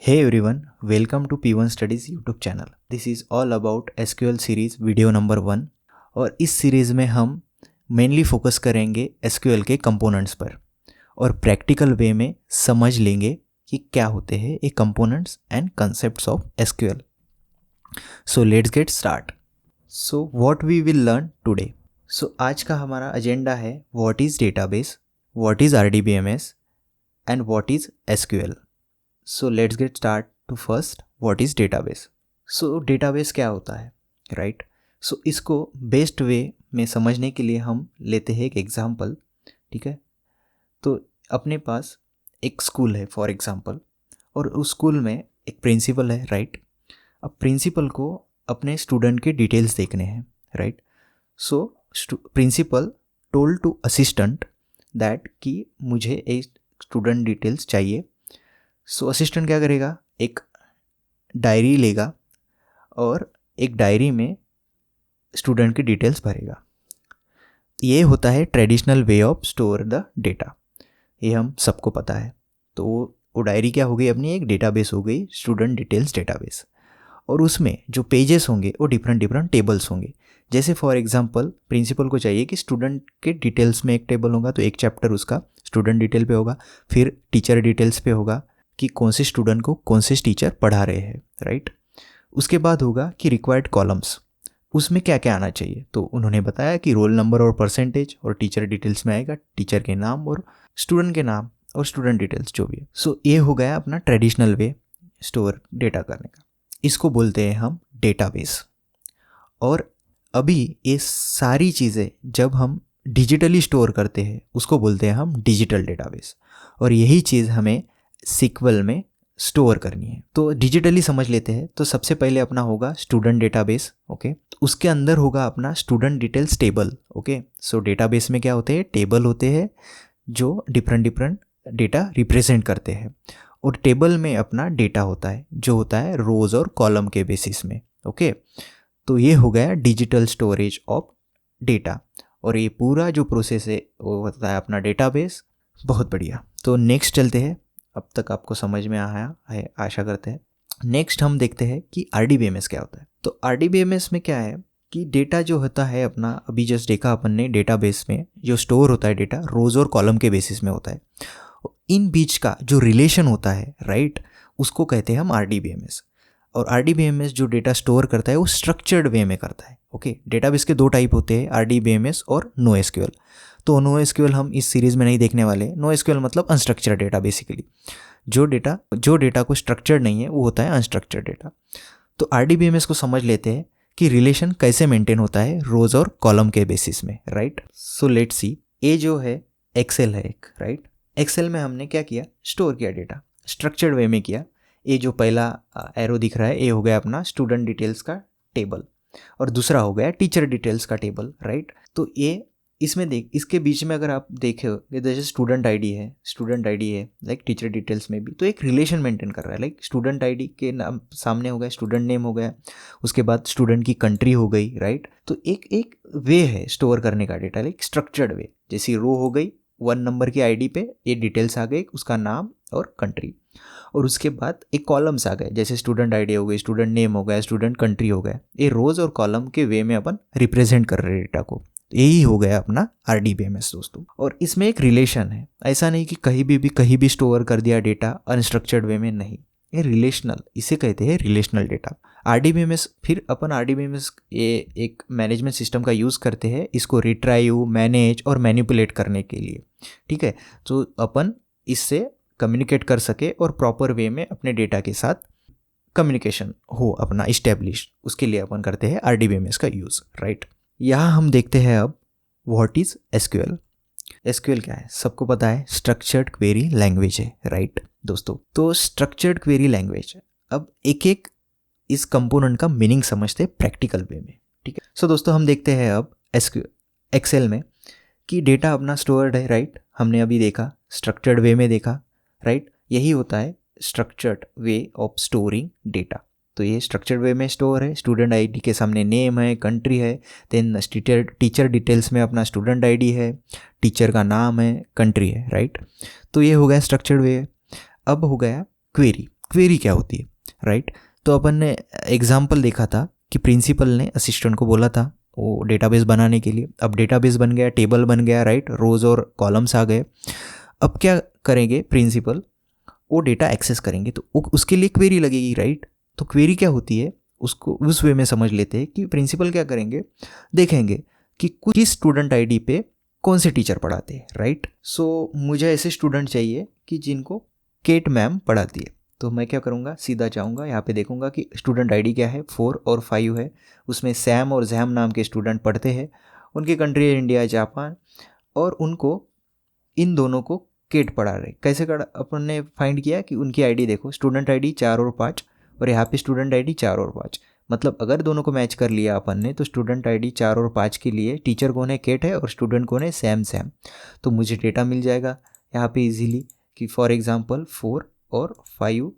Hey everyone, welcome to P1 Studies YouTube channel. This is all about SQL series video number 1 और इस series में हम mainly focus करेंगे SQL के components पर और प्रैक्टिकल वे में समझ लेंगे कि क्या होते हैं ये components and concepts of SQL. So let's get start. So what we will learn today. So आज का हमारा एजेंडा है what is database, what is RDBMS and what is SQL. So let's get start to first what is database. So database क्या होता है, right? So इसको best way में समझने के लिए हम लेते हैं एक एग्जांपल. ठीक है, तो अपने पास एक स्कूल है फॉर एग्जांपल और उस स्कूल में एक प्रिंसिपल है, राइट? अब प्रिंसिपल को अपने स्टूडेंट के डिटेल्स देखने हैं, right? So principal told to assistant that कि मुझे एक स्टूडेंट डिटेल्स चाहिए. सो असिस्टेंट क्या करेगा, एक डायरी लेगा और एक डायरी में स्टूडेंट की डिटेल्स भरेगा. ये होता है traditional way of store the data, ये हम सबको पता है. तो वो डायरी क्या हो गई, अपनी एक डेटाबेस हो गई, स्टूडेंट डिटेल्स डेटाबेस. और उसमें जो पेजेस होंगे वो डिफरेंट टेबल्स होंगे. जैसे फॉर एग्जांपल प्रिंसिपल को चाहिए कि स्टूडेंट के डिटेल्स में एक टेबल होगा तो एक चैप्टर उसका स्टूडेंट डिटेल पे होगा, फिर टीचर डिटेल्स पे होगा कि कौन से स्टूडेंट को कौन से टीचर पढ़ा रहे हैं, राइट? उसके बाद होगा कि रिक्वायर्ड कॉलम्स, उसमें क्या क्या आना चाहिए. तो उन्होंने बताया कि रोल नंबर और परसेंटेज, और टीचर डिटेल्स में आएगा टीचर के नाम और स्टूडेंट के नाम और स्टूडेंट डिटेल्स जो भी है. सो ये हो गया अपना ट्रेडिशनल वे स्टोर डेटा करने का. इसको बोलते हैं हम डेटाबेस. और अभी ये सारी चीज़ें जब हम डिजिटली स्टोर करते हैं उसको बोलते हैं हम डिजिटल डेटाबेस. और यही चीज़ हमें सीक्वल में स्टोर करनी है. तो डिजिटली समझ लेते हैं. तो सबसे पहले अपना होगा स्टूडेंट डेटाबेस, ओके. उसके अंदर होगा अपना स्टूडेंट डिटेल्स टेबल, ओके. सो डेटाबेस में क्या होते हैं, टेबल होते हैं जो डिफरेंट डेटा रिप्रेजेंट करते हैं. और टेबल में अपना डेटा होता है जो होता है रोज और कॉलम के बेसिस में, ओके. तो ये हो गया डिजिटल स्टोरेज ऑफ डेटा. और ये पूरा जो प्रोसेस है वो होता है अपना डेटाबेस. बहुत बढ़िया. तो नेक्स्ट चलते हैं. अब तक आपको समझ में आया है आशा करते हैं. नेक्स्ट हम देखते हैं कि RDBMS क्या होता है. तो RDBMS में क्या है कि डेटा जो होता है अपना, अभी जस्ट देखा अपन ने, डेटाबेस में जो स्टोर होता है डेटा रोज और कॉलम के बेसिस में होता है. इन बीच का जो रिलेशन होता है, राइट, उसको कहते हैं हम RDBMS. और RDBMS जो डेटा स्टोर करता है वो स्ट्रक्चर्ड वे में करता है, ओके. डेटाबेस के 2 टाइप होते हैं, RDBMS और NoSQL. तो NoSQL हम इस सीरीज़ में नहीं देखने वाले. NoSQL मतलब अनस्ट्रक्चर्ड डेटा बेसिकली. जो डेटा को स्ट्रक्चर्ड नहीं है वो होता है अनस्ट्रक्चर्ड डेटा. तो RDBMS को समझ लेते हैं कि रिलेशन कैसे मेंटेन होता है रोज और कॉलम के बेसिस में, राइट. So let's see. ये जो है एक्सेल है एक, राइट. एक्सेल में हमने क्या किया, स्टोर किया डेटा स्ट्रक्चर्ड वे में किया. ये जो पहला एरो दिख रहा है ये हो गया अपना स्टूडेंट डिटेल्स का टेबल और दूसरा हो गया टीचर डिटेल्स का टेबल, राइट. तो ये इसमें देख, इसके बीच में अगर आप देखें जैसे स्टूडेंट आईडी है लाइक टीचर डिटेल्स में भी, तो एक रिलेशन मेंटेन कर रहा है. लाइक स्टूडेंट आईडी के नाम सामने हो गया स्टूडेंट नेम हो गया, उसके बाद स्टूडेंट की कंट्री हो गई, राइट. तो एक वे है स्टोर करने का डेटा, लाइक स्ट्रक्चर्ड वे. जैसी रो हो गई 1 नंबर की आईडी पे ये डिटेल्स आ गई, उसका नाम और कंट्री. और उसके बाद एक कॉलम्स आ गए, जैसे स्टूडेंट आईडी हो गई, स्टूडेंट नेम हो गया, स्टूडेंट कंट्री हो गया. ये रोज और कॉलम के वे में अपन रिप्रेजेंट कर रहे हैं डेटा को. यही हो गया अपना RDBMS दोस्तों. और इसमें एक रिलेशन है, ऐसा नहीं कि कहीं भी स्टोर कर दिया डेटा अनस्ट्रक्चर्ड वे में, नहीं. ये रिलेशनल, इसे कहते हैं रिलेशनल डेटा. RDBMS फिर अपन RDBMS ये एक मैनेजमेंट सिस्टम का यूज़ करते हैं इसको रिट्राइव, मैनेज और मैनिपुलेट करने के लिए, ठीक है. तो अपन इससे कम्युनिकेट कर सके और प्रॉपर वे में अपने डेटा के साथ कम्युनिकेशन हो अपना इस्टेब्लिश, उसके लिए अपन करते हैं RDBMS का यूज़, राइट. यहाँ हम देखते हैं अब व्हाट इज़ SQL. SQL क्या है, सबको पता है, स्ट्रक्चर्ड क्वेरी लैंग्वेज है, राइट दोस्तों. तो स्ट्रक्चर्ड क्वेरी लैंग्वेज. अब एक इस कंपोनेंट का मीनिंग समझते हैं प्रैक्टिकल वे में, ठीक है. सो दोस्तों हम देखते हैं अब एक्सेल में कि डेटा अपना स्टोर्ड है, राइट. हमने अभी देखा स्ट्रक्चर्ड वे में देखा, राइट. यही होता है structured way of storing data. तो ये स्ट्रक्चर्ड वे में स्टोर है. स्टूडेंट आईडी के सामने नेम है, कंट्री है, देन टीचर डिटेल्स में अपना स्टूडेंट आईडी है, टीचर का नाम है, कंट्री है, राइट. तो ये हो गया स्ट्रक्चर्ड वे. अब हो गया क्वेरी. क्वेरी क्या होती है, राइट। तो अपन ने एग्जाम्पल देखा था कि प्रिंसिपल ने असिस्टेंट को बोला था वो डेटाबेस बनाने के लिए। अब डेटाबेस बन गया, टेबल बन गया, राइट, रोज और कॉलम्स आ गए। अब क्या करेंगे प्रिंसिपल, वो डेटा एक्सेस करेंगे तो उसके लिए क्वेरी लगेगी, राइट। तो क्वेरी क्या होती है उसको उस वे में समझ लेते हैं कि प्रिंसिपल क्या करेंगे, देखेंगे कि किस स्टूडेंट आईडी पे कौन से टीचर पढ़ाते हैं, राइट। सो मुझे ऐसे स्टूडेंट चाहिए कि जिनको केट मैम पढ़ाती है। तो मैं क्या करूँगा, सीधा जाऊँगा यहाँ पे देखूँगा कि स्टूडेंट आईडी क्या है, 4 और 5 है। उसमें सैम और जैम नाम के स्टूडेंट पढ़ते हैं। उनकी कंट्री है इंडिया, जापान, और उनको इन दोनों को केट पढ़ा रहे। कैसे कर अपन ने फाइंड किया कि उनकी आईडी देखो, स्टूडेंट आईडी 4 और 5 और यहाँ पे स्टूडेंट आईडी 4 और 5। मतलब अगर दोनों को मैच कर लिया अपन ने तो स्टूडेंट आईडी 4 और 5 के लिए टीचर कौन है, केट है, और स्टूडेंट कौन है, सैम। तो मुझे डेटा मिल जाएगा यहाँ पे इजीली कि फॉर एग्जांपल 4 और 5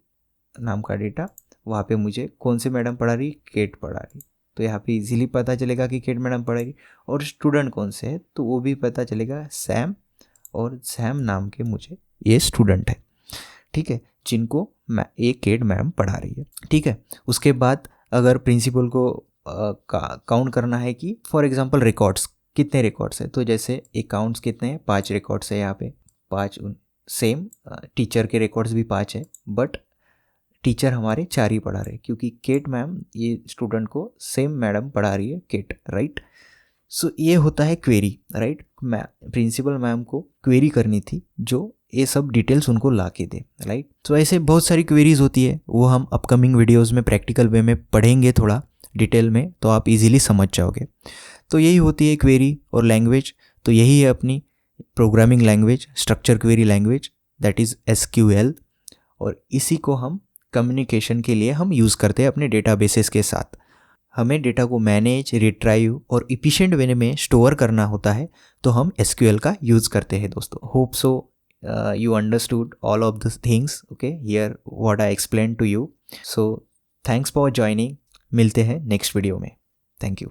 नाम का डेटा, वहाँ पे मुझे कौन से मैडम पढ़ा रही, केट पढ़ा रही। तो यहाँ पे इजीली पता चलेगा कि केट मैडम पढ़ा रही। और स्टूडेंट कौन से है तो वो भी पता चलेगा, सैम, और सैम नाम के मुझे ये स्टूडेंट है, ठीक है, जिनको एक केट मैम पढ़ा रही है, ठीक है। उसके बाद अगर प्रिंसिपल को काउंट करना है कि फॉर एग्जांपल रिकॉर्ड्स कितने रिकॉर्ड्स है, तो जैसे अकाउंट्स कितने हैं, 5 रिकॉर्ड्स है यहाँ पे, 5 सेम। टीचर के रिकॉर्ड्स भी 5 है, बट टीचर हमारे 4 ही पढ़ा रहे क्योंकि केट मैम ये स्टूडेंट को सेम मैडम पढ़ा रही है, केट, राइट। सो ये होता है क्वेरी, राइट। प्रिंसिपल मैम को क्वेरी करनी थी जो ये सब डिटेल्स उनको ला के दे, राइट। सो ऐसे बहुत सारी क्वेरीज होती है, वो हम अपकमिंग वीडियोस में प्रैक्टिकल वे में पढ़ेंगे थोड़ा डिटेल में, तो आप इजीली समझ जाओगे। तो यही होती है क्वेरी और लैंग्वेज। तो यही है अपनी programming language, structure query language, that is SQL। और इसी को हम कम्युनिकेशन के लिए हम यूज़ करते हैं अपने डेटाबेसेस के साथ। हमें डेटा को मैनेज, रिट्राइव और इफिशिएंट वे में स्टोर करना होता है, तो हम SQL का यूज़ करते हैं दोस्तों। Hope so you understood all of the things, okay, here what I explained to you. So thanks for joining, मिलते हैं नेक्स्ट वीडियो में। Thank you.